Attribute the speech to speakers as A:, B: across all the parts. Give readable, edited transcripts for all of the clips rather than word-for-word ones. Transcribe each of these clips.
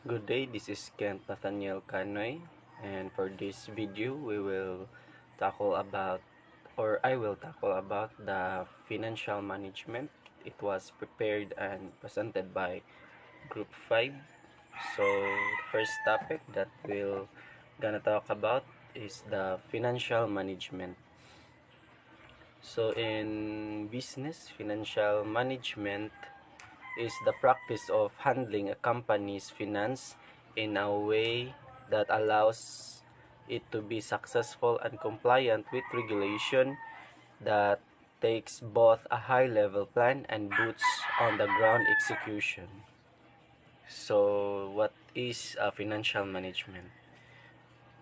A: Good day, this is Kent Nathaniel Canoy, and for this video we will tackle about I will tackle about the financial management. It was prepared and presented by Group 5. So the first topic that we'll gonna talk about is the financial management. So in business, financial management is the practice of handling a company's finance in a way that allows it to be successful and compliant with regulation that takes both a high-level plan and boots on the ground execution. So, what is financial management?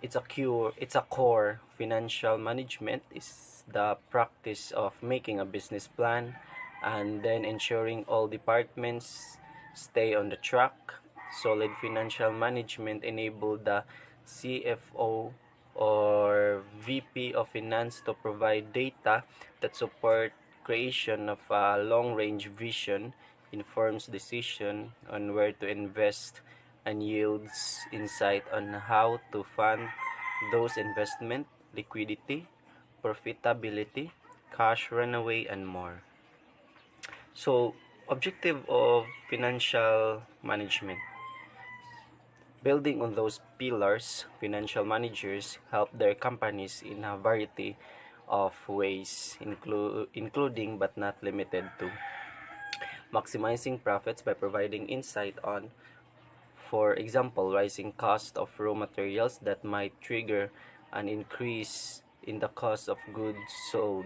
A: It's a core. Financial management is the practice of making a business plan and then ensuring all departments stay on the track. Solid financial management enable the CFO or VP of Finance to provide data that support creation of a long-range vision, informs decision on where to invest, and yields insight on how to fund those investment, liquidity, profitability, cash runaway, and more. So, objective of financial management. Building on those pillars, financial managers help their companies in a variety of ways, including but not limited to maximizing profits by providing insight on, for example, rising cost of raw materials that might trigger an increase in the cost of goods sold.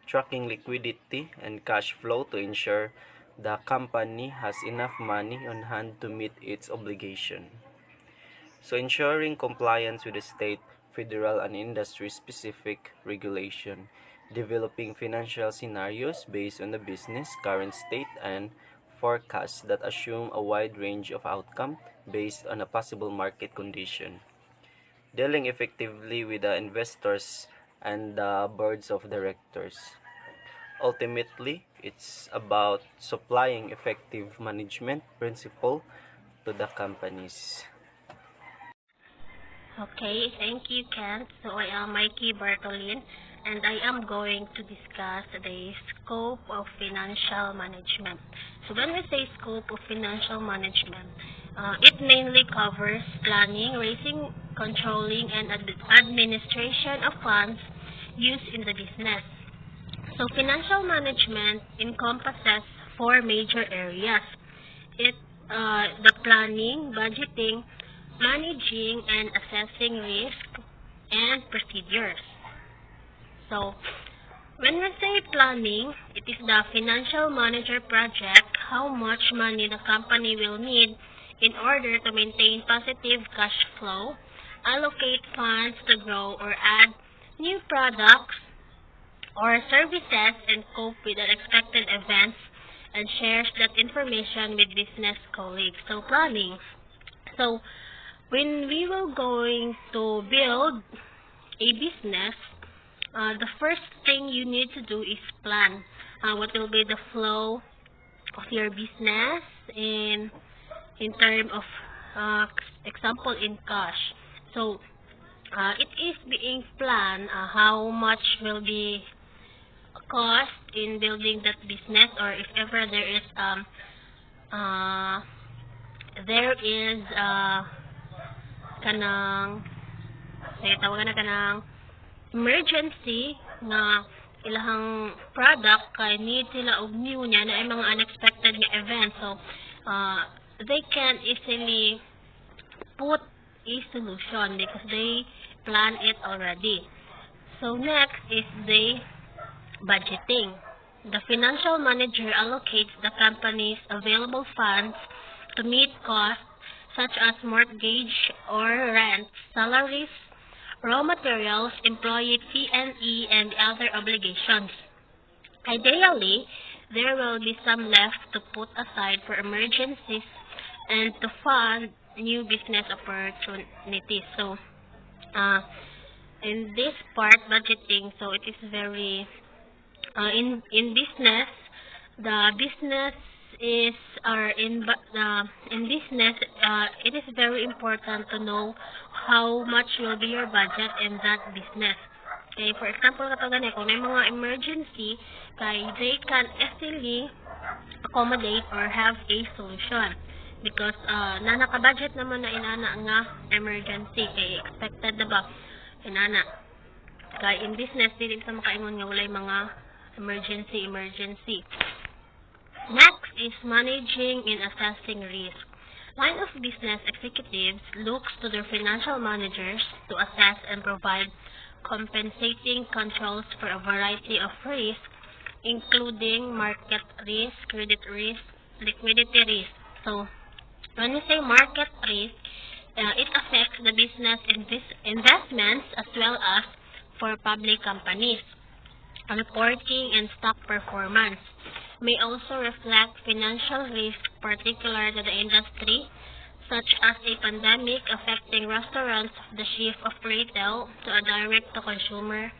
A: Tracking liquidity and cash flow to ensure the company has enough money on hand to meet its obligation. So ensuring compliance with the state, federal, and industry-specific regulation. Developing financial scenarios based on the business current state and forecasts that assume a wide range of outcome based on a possible market condition. Dealing effectively with the investors and the boards of directors. Ultimately, it's about supplying effective management principle to the companies.
B: Okay, thank you, Kent. So I am Mikey Bartolin, and I am going to discuss the scope of financial management. So when we say scope of financial management, it mainly covers planning, raising, controlling, and administration of funds used in the business. So financial management encompasses four major areas. It The planning, budgeting, managing and assessing risk and procedures. So, when we say planning, it is the financial manager project how much money the company will need in order to maintain positive cash flow, allocate funds to grow or add new products or services, and cope with unexpected events, and shares that information with business colleagues. So planning. So when we were going to build a business, the first thing you need to do is plan what will be the flow of your business in term of example in cash. So it is being planned how much will be cost in building that business, or if ever uh, there is kanang tawagan na kanang emergency nga ilahang product kay need sila og new niya na ay mga unexpected nga event. So they can easily put a solution because they plan it already. So next is the budgeting. The financial manager allocates the company's available funds to meet costs such as mortgage or rent, salaries, raw materials, employee T&E, and other obligations. Ideally, there will be some left to put aside for emergencies and to fund new business opportunities. So, in this part, budgeting, so it is very in business, the business is in business, it is very important to know how much will be your budget in that business. Okay, for example, kato gani, kung may mga emergency, they can easily accommodate or have a solution because na naka-budget naman na inana nga emergency kay expected na ba inana kay in business dili sa makaingon nga walay mga emergency. Next is managing and assessing risk. Line of business executives looks to their financial managers to assess and provide compensating controls for a variety of risks, including market risk, credit risk, liquidity risk. So, when we say market risk, it affects the business investments as well as for public companies. Reporting and stock performance may also reflect financial risk particular to the industry, such as a pandemic affecting restaurants, the shift of retail to a direct-to-consumer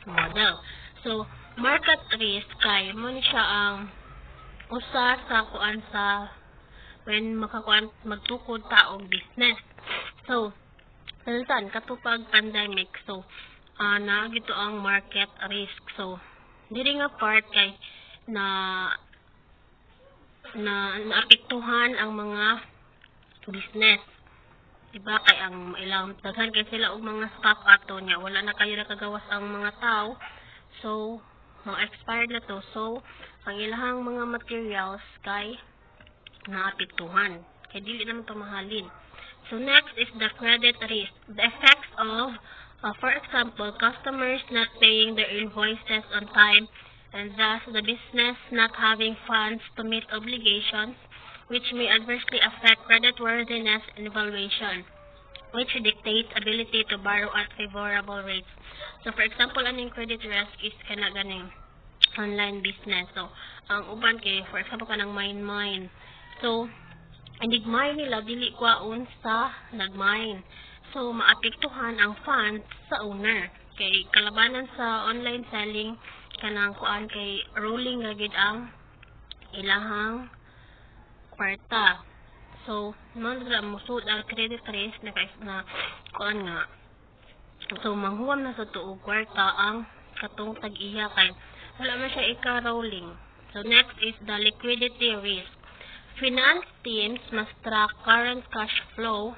B: model. So, market risk kay mo ni siya ang usa sa kuan sa when magtukod ta og business. So, minsan katupag pandemic, so na gito ang market risk. So, diri nga part kay na naapektuhan ang mga business. Diba kay ang ilang daghan kay sila og mga stock ato nya wala na kayo nakagawas ang mga tao. So, mga expired na to. So, ang ilahang mga materials kay naapektuhan. Kay dili naman to mahalin. So, next is the credit risk. The effects of, for example, customers not paying their invoices on time and thus the business not having funds to meet obligations, which may adversely affect creditworthiness and valuation, which dictates ability to borrow at favorable rates. So, for example, aning credit risk is kana ganing online business. So, ang uban kay, for example, kanang mine. So, ang digmay nila, dili kwaon sa nagmine. So, maapektuhan ang funds sa owner. Kay kalabanan sa online selling, kanang kuan kay rolling gagid ang ilahang kwarta. So, nandra musud ang credit risk na kuan nga. So, manghuwam na sa tuog kwarta ang katong tag-iya kay wala man siya ika-rolling. So, next is the liquidity risk. Finance teams must track current cash flow,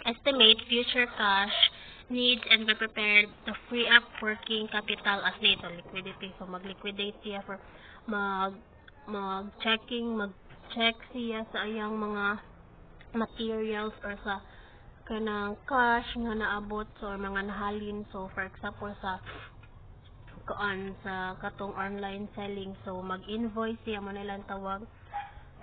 B: estimate future cash needs, and be prepared to free up working capital as needed. So, liquidity. So, mag-liquidate siya for mag-check siya sa ayang mga materials or sa kanang cash nga naabot so, or mga nahalin. So, for example, sa katong online selling. So, mag-invoice siya mo nilang tawag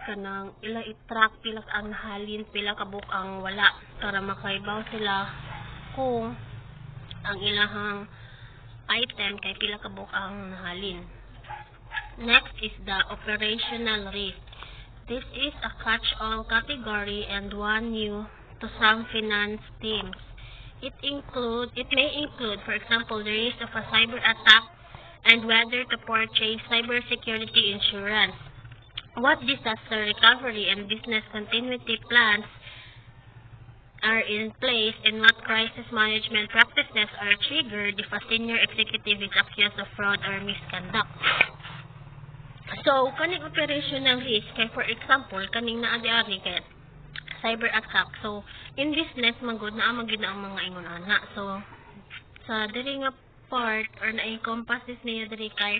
B: kanang ila i-track pila ang nahalin, pila ka book ang wala para makaibaw sila kung ang ilahang item kay pila ka book ang nahalin. Next is the operational risk. This is a catch-all category and one new to some finance teams. It may include, for example, the risk of a cyber attack and whether to purchase cybersecurity insurance. What disaster recovery and business continuity plans are in place and what crisis management practices are triggered if a senior executive is accused of fraud or misconduct. So, kaning operational risk, kay for example, kaning naadi-ari kay cyber attack. So, in business, magud na ang mga ingon ana. So, sa diri nga part or na-encompasses niya diri kay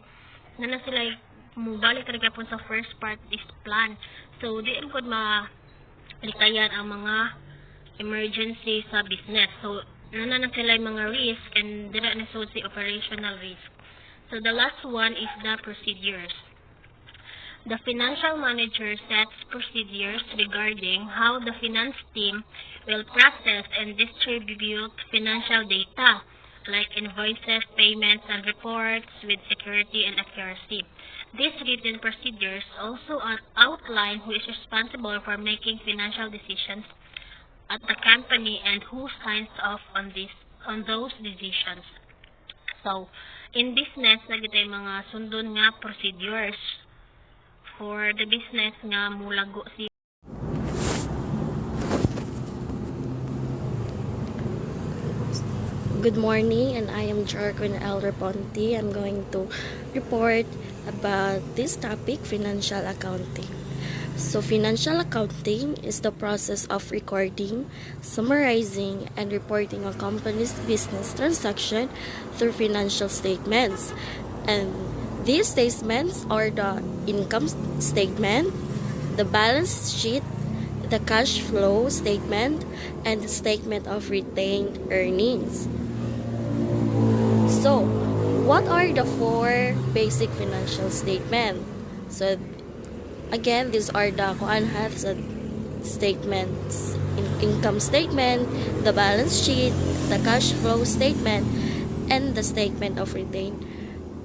B: na sila mubalik talaga po sa first part is plan. So, di ko malikayan ang mga emergency sa business. So, na sila yung mga risk and dira na so si operational risk. So, the last one is the procedures. The financial manager sets procedures regarding how the finance team will process and distribute financial data like invoices, payments, and reports with security and accuracy. These written procedures also outline who is responsible for making financial decisions at the company and who signs off on those decisions. So, in business, nagitay mga sundon nga procedures for the business nga mulago siya.
C: Good morning, and I am Jargon L. Reponti. I'm going to report about this topic, financial accounting. So, financial accounting is the process of recording, summarizing, and reporting a company's business transaction through financial statements. And these statements are the income statement, the balance sheet, the cash flow statement, and the statement of retained earnings. So, what are the four basic financial statements? So, again, these are the statements: income statement, the balance sheet, the cash flow statement, and the statement of retained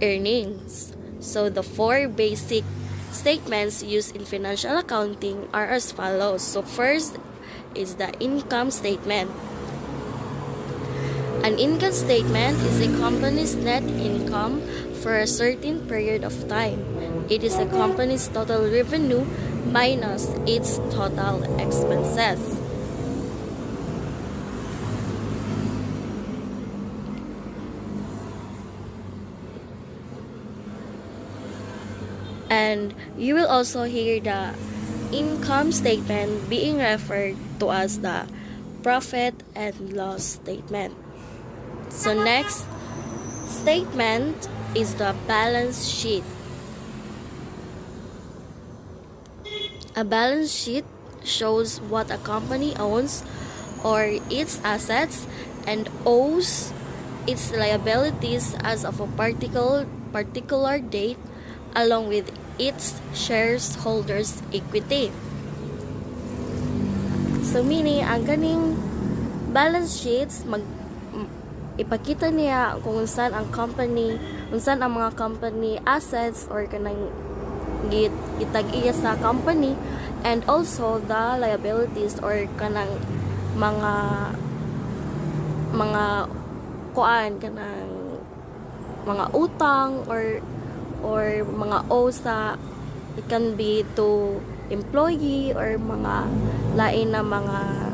C: earnings. So, the four basic statements used in financial accounting are as follows. So, first is the income statement. An income statement is a company's net income for a certain period of time. It is a company's total revenue minus its total expenses. And you will also hear the income statement being referred to as the profit and loss statement. So next statement is the balance sheet. A balance sheet shows what a company owns or its assets and owes its liabilities as of a particular date along with its shareholders' equity. So meaning, ang ganing balance sheets ipakita niya kung saan ang mga company assets or kanang itag-iya sa company, and also the liabilities or kanang mga kanang mga utang or mga owe sa, it can be to employee or mga lain na mga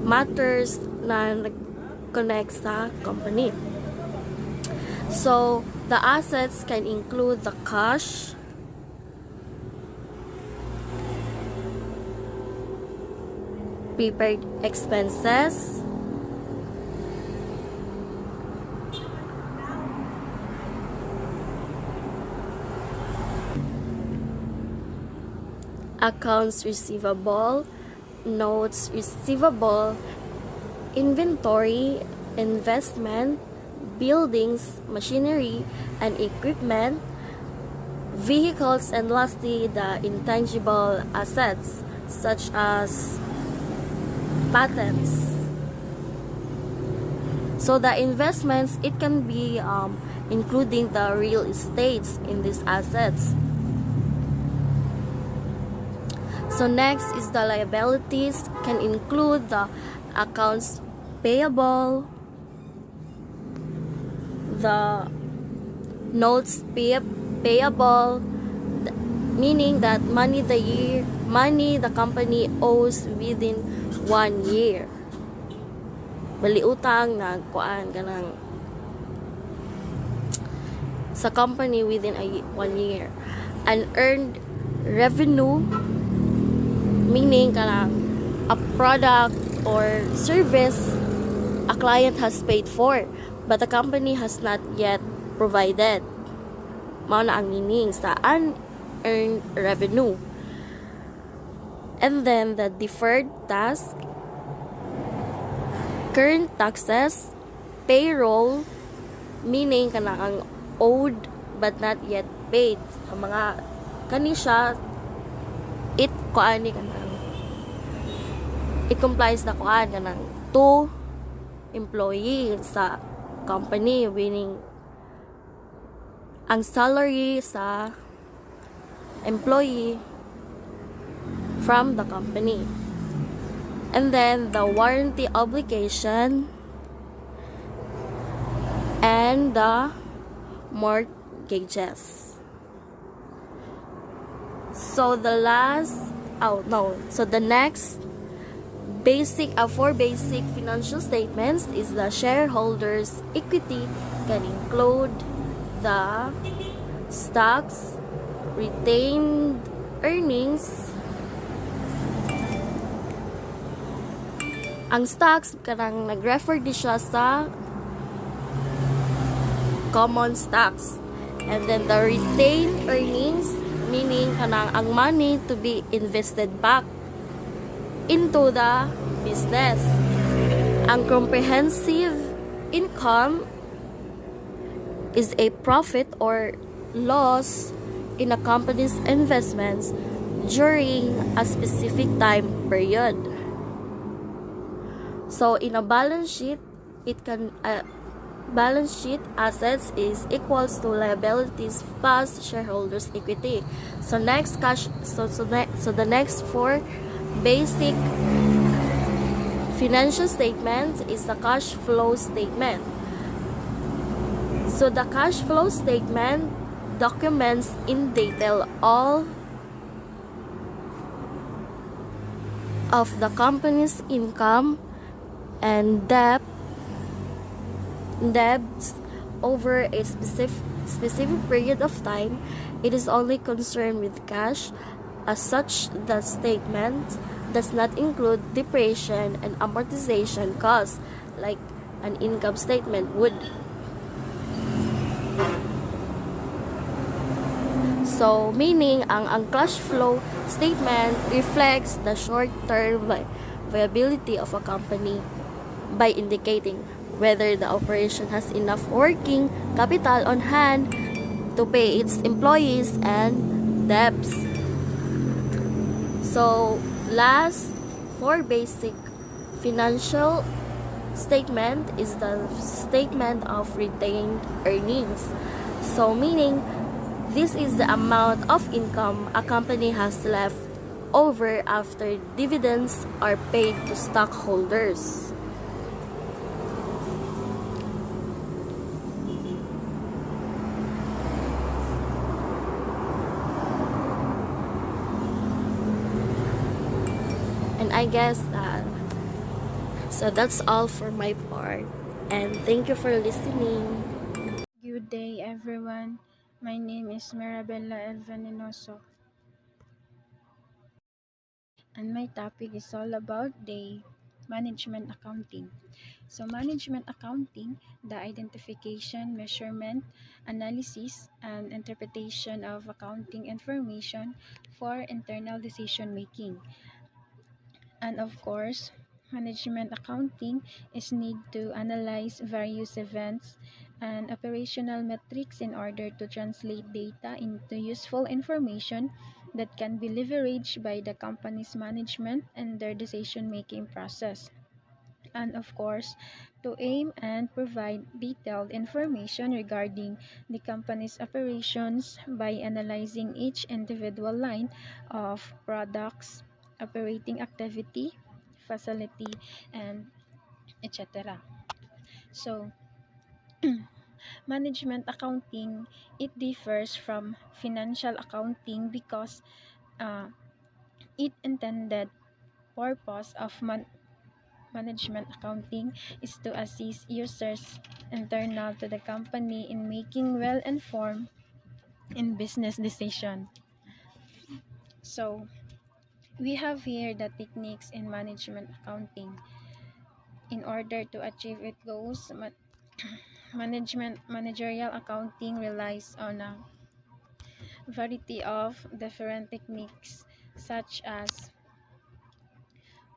C: matters na nag-connect sa company. So, the assets can include the cash, prepaid expenses, accounts receivable, notes receivable, inventory, investment, buildings, machinery, and equipment, vehicles, and lastly, the intangible assets such as patents. So the investments, it can be including the real estates in these assets. So next is the liabilities, can include the accounts payable, the notes payable, meaning that money the company owes within 1 year. Bali utang na kuan kanang sa company within 1 year. Unearned revenue, meaning kanang a product or service a client has paid for but the company has not yet provided. Mao na ang meaning sa unearned revenue. And then the deferred tax, current taxes, payroll, meaning kanang ang owed but not yet paid. Ang mga kani siya, it complies na kuan kanang to employee sa company, meaning ang salary sa employee from the company. And then the warranty obligation and the gauges. So the next four basic financial statements is the shareholders' equity can include the stocks, retained earnings. Ang stocks kanang nag-refer di siya sa common stocks. And then the retained earnings, meaning kanang ang money to be invested back into the business. Ang comprehensive income is a profit or loss in a company's investments during a specific time period. So in a balance sheet, balance sheet assets is equals to liabilities plus shareholders equity. So the next four basic financial statement is the cash flow statement. So the cash flow statement documents in detail all of the company's income and debts over a specific period of time. It is only concerned with cash. As such, the statement does not include depreciation and amortization costs like an income statement would. So, meaning ang cash flow statement reflects the short-term viability of a company by indicating whether the operation has enough working capital on hand to pay its employees and debts. So, last four basic financial statement is the statement of retained earnings. So, meaning this is the amount of income a company has left over after dividends are paid to stockholders. And I guess so that's all for my part, and thank you for listening.
D: Good day, everyone. My name is Mirabella El Venenoso, and my topic is all about the management accounting. So, management accounting, the identification, measurement, analysis, and interpretation of accounting information for internal decision making. And of course, management accounting is need to analyze various events and operational metrics in order to translate data into useful information that can be leveraged by the company's management and their decision-making process. And of course, to aim and provide detailed information regarding the company's operations by analyzing each individual line of products, operating activity, facility, and etc. So, management accounting, it differs from financial accounting because uh, it intended purpose of management accounting is to assist users internal to the company in making well-informed in business decision. So, we have here the techniques in management accounting. In order to achieve its goals, managerial accounting relies on a variety of different techniques such as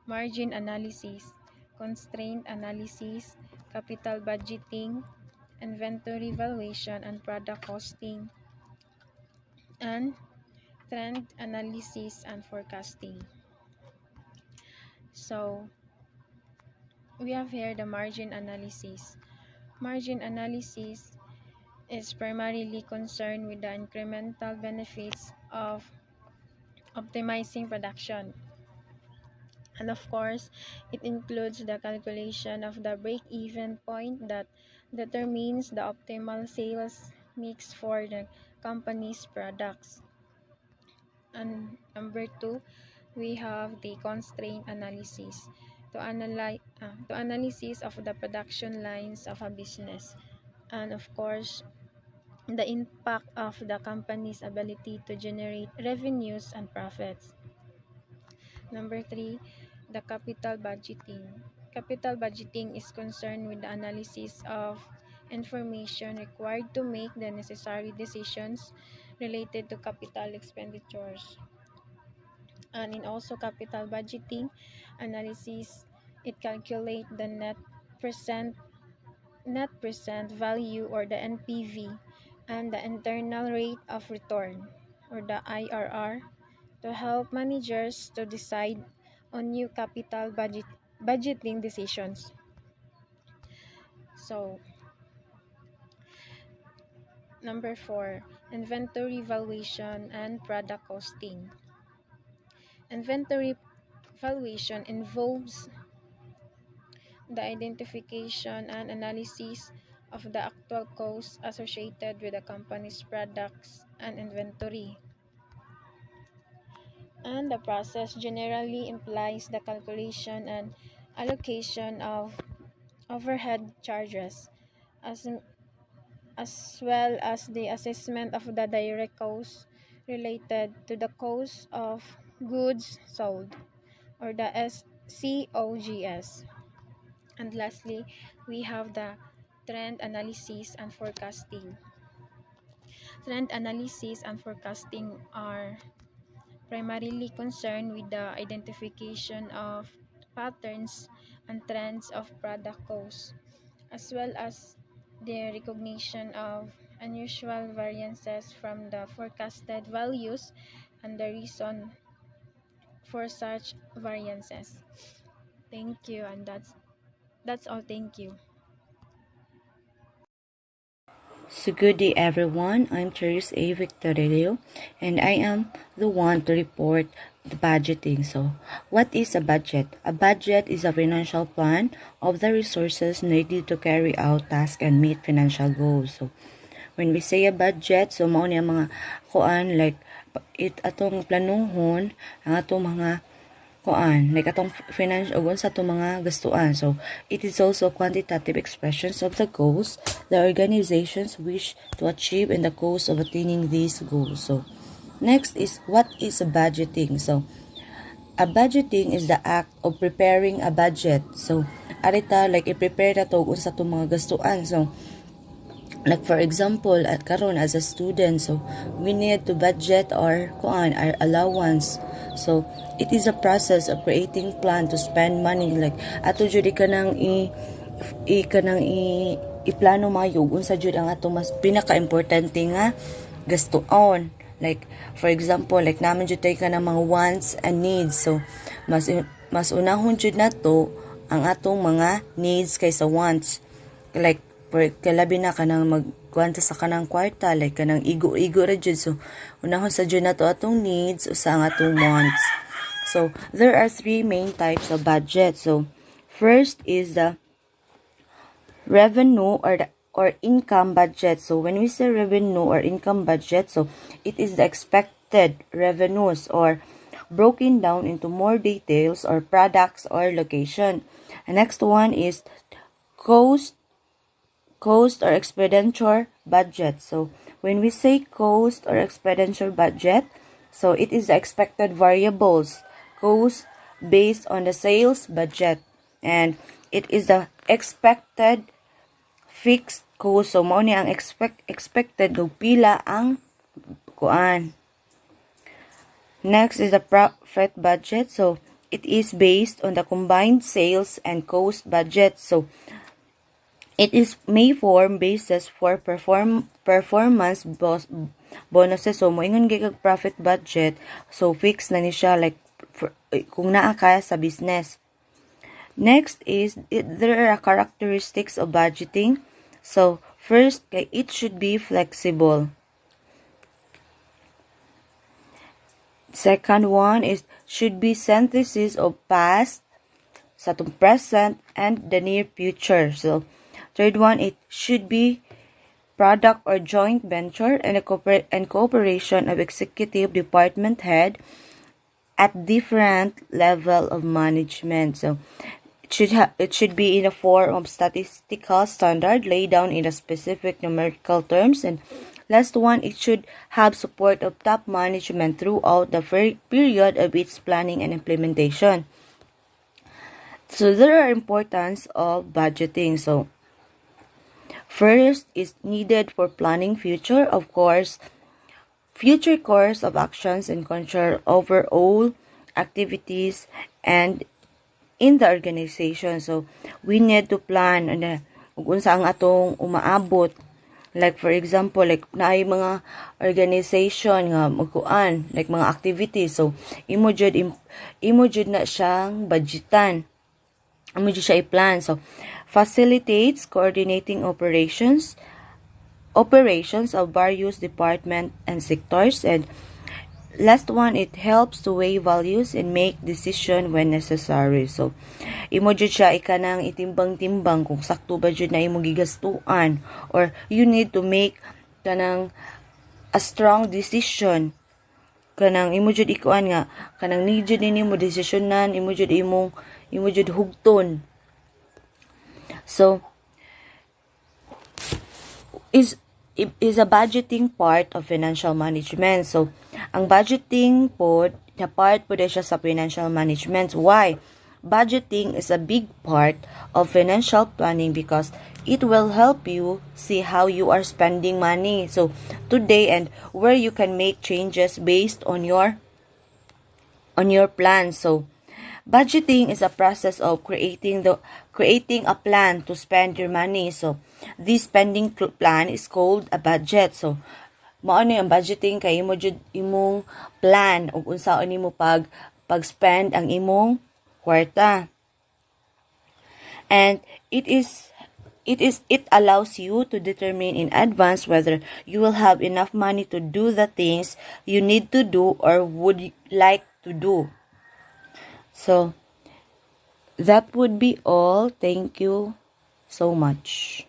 D: margin analysis, constraint analysis, capital budgeting, inventory valuation and product costing, and trend analysis and forecasting. So, we have here the margin analysis. Margin analysis is primarily concerned with the incremental benefits of optimizing production. And of course, it includes the calculation of the break-even point that determines the optimal sales mix for the company's products. And number 2, we have the constraint analysis to analysis of the production lines of a business, and of course the impact of the company's ability to generate revenues and profits. Number 3, the capital budgeting. Capital budgeting is concerned with the analysis of information required to make the necessary decisions related to capital expenditures. And in also capital budgeting analysis, it calculates the net present value, or the NPV, and the internal rate of return, or the IRR, to help managers to decide on new capital budgeting decisions. So, number 4, inventory valuation and product costing. Inventory valuation involves the identification and analysis of the actual costs associated with the company's products and inventory. And the process generally implies the calculation and allocation of overhead charges, as, as well as the assessment of the direct costs related to the cost of goods sold, or the COGS. And lastly, we have the trend analysis and forecasting. Trend analysis and forecasting are primarily concerned with the identification of patterns and trends of product costs, as well as the recognition of unusual variances from the forecasted values and the reason for such variances. Thank you, and that's all. Thank you.
E: So good day everyone, I'm Teresa A. Victorelio and I am the one to report the budgeting. So what is a budget? A budget is a financial plan of the resources needed to carry out tasks and meet financial goals. So when we say a budget, so mao niya mga kuan like atong planuhon ang atong mga kuan like atong financial sa atong mga gastuan. So it is also quantitative expressions of the goals the organizations wish to achieve and the cost of attaining these goals. So next is what is a budgeting. So a budgeting is the act of preparing a budget. So arita like i-prepare na to sa atong mga gastuan. So like for example, at karon as a student, so we need to budget our allowance. So it is a process of creating plan to spend money, like ato jud kanang iplano mayo unsa jud ang ato mas pinaka-importante nga gastuon. Like for example, like naman jud tay kanang mga wants and needs. So mas unahon jud nato ang atong mga needs kaysa wants. Like kalabi na kanang magkwanta sa kanang kwarta, like kanang igo ra jud. So unahon sa jud nato atong needs usa ang atong wants. So there are 3 main types of budget. So first is the revenue or income budget. So when we say revenue or income budget, so it is the expected revenues or broken down into more details or products or location. The next one is cost or expenditure budget. So when we say cost or expenditure budget, so it is the expected variables cost based on the sales budget, and it is the expected fixed cost. So mao ni ang expected kung pila ang kuan. Next is the profit budget. So it is based on the combined sales and cost budget. So it is may form basis for performance bonuses. So moingon gyud profit budget, so fixed na ni siya like kung naa ka sa business. Next is there are characteristics of budgeting. So first, it should be flexible. Second one is should be synthesis of past, sa present, and the near future. So third one, it should be product or joint venture, and cooperation of executive department head at different level of management. So it should be in a form of statistical standard laid down in a specific numerical terms. And last one, it should have support of top management throughout the period of its planning and implementation. So there are importance of budgeting. So first is needed for planning future course of actions and control over all activities and in the organization. So we need to plan kung unsa ang atong umaabot. Like for example, like naay mga organization nga magkuan like mga activities. So imo jud na siyang budgetan. Imo jud siya i-plan. So facilitates coordinating operations of various departments and sectors. And last one, it helps to weigh values and make decision when necessary. So imo jud siya ikanang itimbang-timbang kung sakto ba jud na imo gigastuan, or you need to make kanang a strong decision. Kanang imo jud ikuan nga kanang need jud nimo desisyonan, imo jud hugton. So is a budgeting part of financial management. So ang budgeting po na part po siya sa financial management. Why? Budgeting is a big part of financial planning because it will help you see how you are spending money so today, and where you can make changes based on your plan. So budgeting is a process of creating a plan to spend your money. So this spending plan is called a budget. So mao ni ang budgeting kay imo jud imong plan ug unsaon nimo pag-spend ang imong kwarta. And it allows you to determine in advance whether you will have enough money to do the things you need to do or would like to do. So that would be all. Thank you so much.